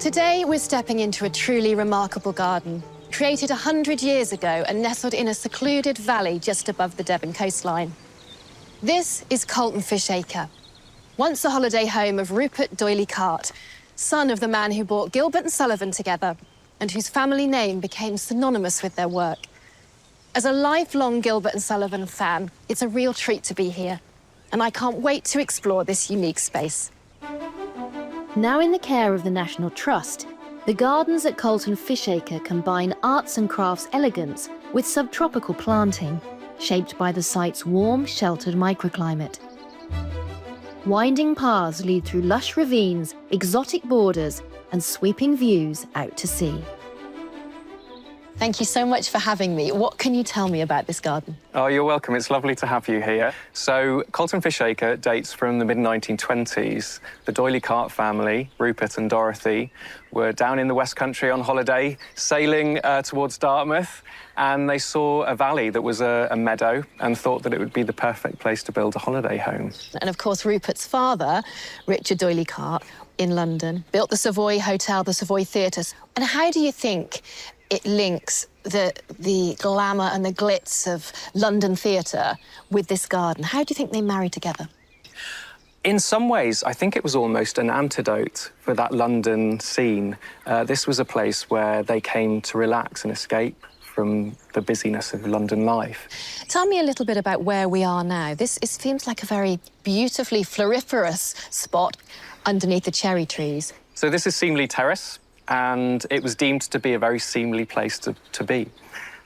Today, we're stepping into a truly remarkable garden, created 100 years ago and nestled in a secluded valley just above the Devon coastline. This is Coleton Fishacre, once a holiday home of Rupert D'Oyley Carte, son of the man who brought Gilbert and Sullivan together and whose family name became synonymous with their work. As a lifelong Gilbert and Sullivan fan, it's a real treat to be here, and I can't wait to explore this unique space. Now in the care of the National Trust, the gardens at Coleton Fishacre combine arts and crafts elegance with subtropical planting, shaped by the site's warm, sheltered microclimate. Winding paths lead through lush ravines, exotic borders, and sweeping views out to sea. Thank you so much for having me. What can you tell me about this garden? Oh, you're welcome. It's lovely to have you here. So, Coleton Fishacre dates from the mid-1920s. The D'Oyley Carte family, Rupert and Dorothy, were down in the West Country on holiday, sailing towards Dartmouth, and they saw a valley that was a meadow and thought that it would be the perfect place to build a holiday home. And of course, Rupert's father, Richard D'Oyley Carte, in London, built the Savoy Hotel, the Savoy Theatre. And how do you think it links the glamour and the glitz of London theatre with this garden? How do you think they marry together? In some ways, I think it was almost an antidote for that London scene. This was a place where they came to relax and escape from the busyness of London life. Tell me a little bit about where we are now. It seems like a very beautifully floriferous spot underneath the cherry trees. So this is Semley Terrace, and it was deemed to be a very seemly place to be.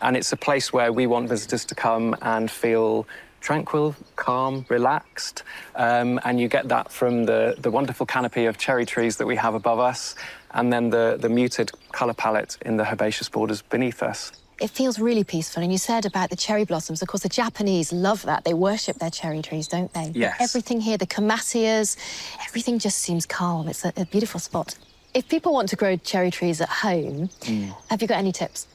And it's a place where we want visitors to come and feel tranquil, calm, relaxed, and you get that from the wonderful canopy of cherry trees that we have above us, and then the muted colour palette in the herbaceous borders beneath us. It feels really peaceful, and you said about the cherry blossoms. Of course, the Japanese love that. They worship their cherry trees, don't they? Yes. Everything here, the camassias, everything just seems calm. It's a beautiful spot. If people want to grow cherry trees at home, have you got any tips?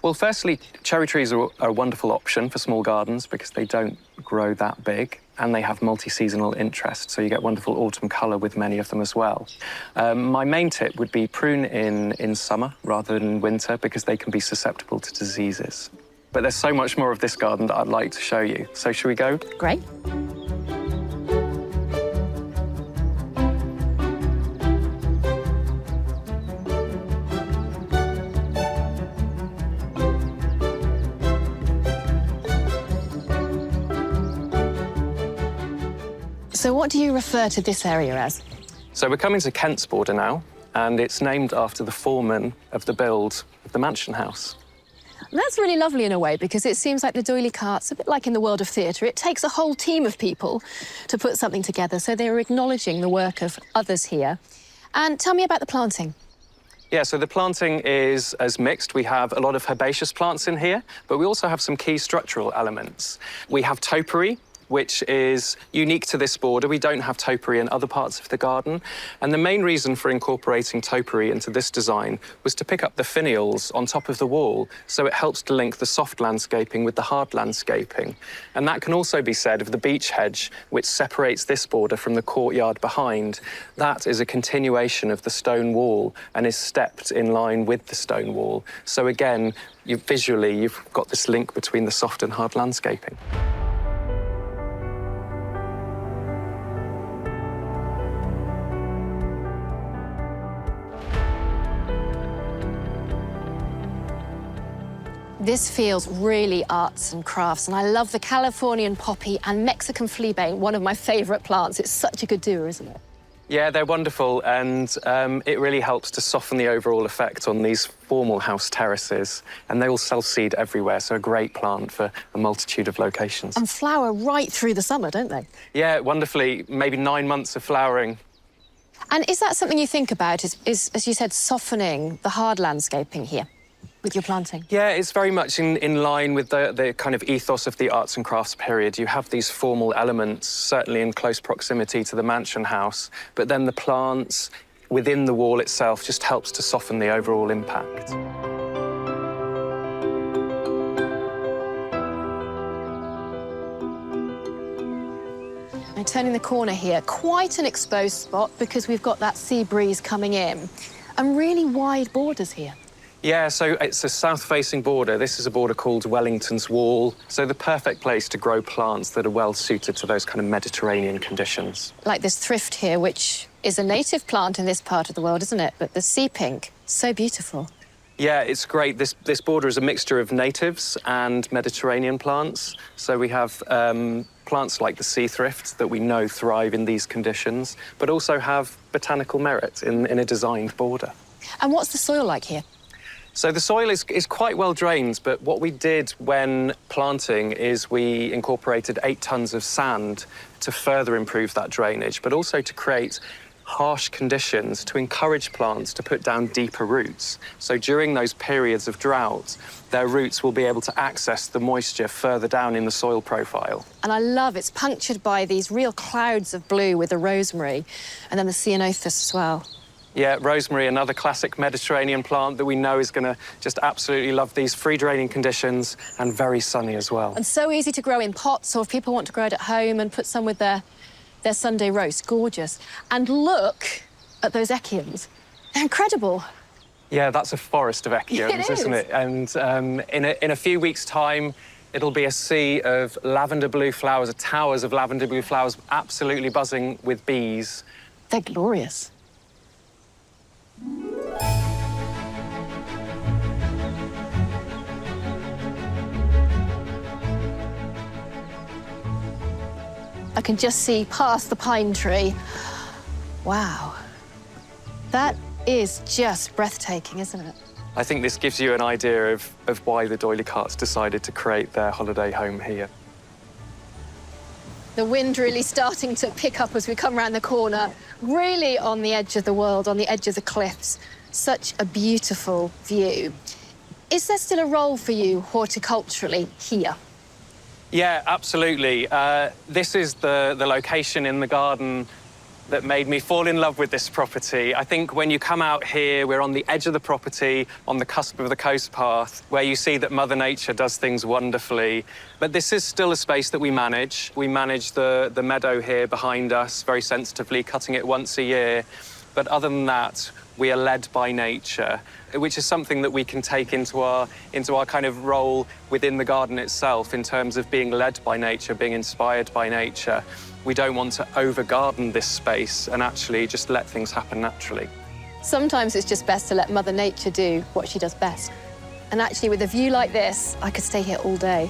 Well, firstly, cherry trees are a wonderful option for small gardens because they don't grow that big and they have multi-seasonal interest, so you get wonderful autumn colour with many of them as well. My main tip would be prune in summer rather than winter because they can be susceptible to diseases. But there's so much more of this garden that I'd like to show you. So shall we go? Great. So what do you refer to this area as? So we're coming to Kent's Border now, and it's named after the foreman of the build of the mansion house. And that's really lovely in a way, because it seems like the D'Oyley Carte's a bit like in the world of theatre. It takes a whole team of people to put something together, so they're acknowledging the work of others here. And tell me about the planting. Yeah, so the planting is as mixed. We have a lot of herbaceous plants in here, but we also have some key structural elements. We have topiary, which is unique to this border. We don't have topiary in other parts of the garden. And the main reason for incorporating topiary into this design was to pick up the finials on top of the wall, so it helps to link the soft landscaping with the hard landscaping. And that can also be said of the beech hedge, which separates this border from the courtyard behind. That is a continuation of the stone wall and is stepped in line with the stone wall. So again, visually, you've got this link between the soft and hard landscaping. This feels really arts and crafts, and I love the Californian poppy and Mexican fleabane, one of my favourite plants. It's such a good doer, isn't it? Yeah, they're wonderful, and it really helps to soften the overall effect on these formal house terraces. And they all self-seed everywhere, so a great plant for a multitude of locations. And flower right through the summer, don't they? Yeah, wonderfully. Maybe 9 months of flowering. And is that something you think about, is as you said, softening the hard landscaping here with your planting? Yeah, it's very much in line with the kind of ethos of the arts and crafts period. You have these formal elements, certainly in close proximity to the mansion house, but then the plants within the wall itself just helps to soften the overall impact. Now, turning the corner here, quite an exposed spot because we've got that sea breeze coming in. And really wide borders here. Yeah, so it's a south-facing border. This is a border called Wellington's Wall, so the perfect place to grow plants that are well suited to those kind of Mediterranean conditions. Like this thrift here, which is a native plant in this part of the world, isn't it? But the sea pink, so beautiful. Yeah, it's great. This border is a mixture of natives and Mediterranean plants. So we have plants like the sea thrift that we know thrive in these conditions, but also have botanical merit in a designed border. And what's the soil like here? So the soil is quite well drained, but what we did when planting is we incorporated 8 tons of sand to further improve that drainage, but also to create harsh conditions to encourage plants to put down deeper roots. So during those periods of drought, their roots will be able to access the moisture further down in the soil profile. And I love it's punctured by these real clouds of blue with the rosemary and then the ceanothus as well. Yeah, rosemary, another classic Mediterranean plant that we know is going to just absolutely love these free draining conditions and very sunny as well. And so easy to grow in pots, or if people want to grow it at home and put some with their Sunday roast. Gorgeous. And look at those echiums. They're incredible. Yeah, that's a forest of echiums, isn't it? And in a few weeks' time, it'll be a sea of lavender blue flowers, towers of lavender blue flowers, absolutely buzzing with bees. They're glorious. I can just see past the pine tree. Wow. That is just breathtaking, isn't it? I think this gives you an idea of why the doily carts decided to create their holiday home here. The wind really starting to pick up as we come around the corner, really on the edge of the world, on the edge of the cliffs. Such a beautiful view. Is there still a role for you horticulturally here? Yeah, absolutely. This is the location in the garden that made me fall in love with this property. I think when you come out here, we're on the edge of the property, on the cusp of the coast path, where you see that Mother Nature does things wonderfully. But this is still a space that we manage. We manage the meadow here behind us very sensitively, cutting it once a year. But other than that, we are led by nature, which is something that we can take into our kind of role within the garden itself in terms of being led by nature, being inspired by nature. We don't want to over-garden this space and actually just let things happen naturally. Sometimes it's just best to let Mother Nature do what she does best. And actually, with a view like this, I could stay here all day.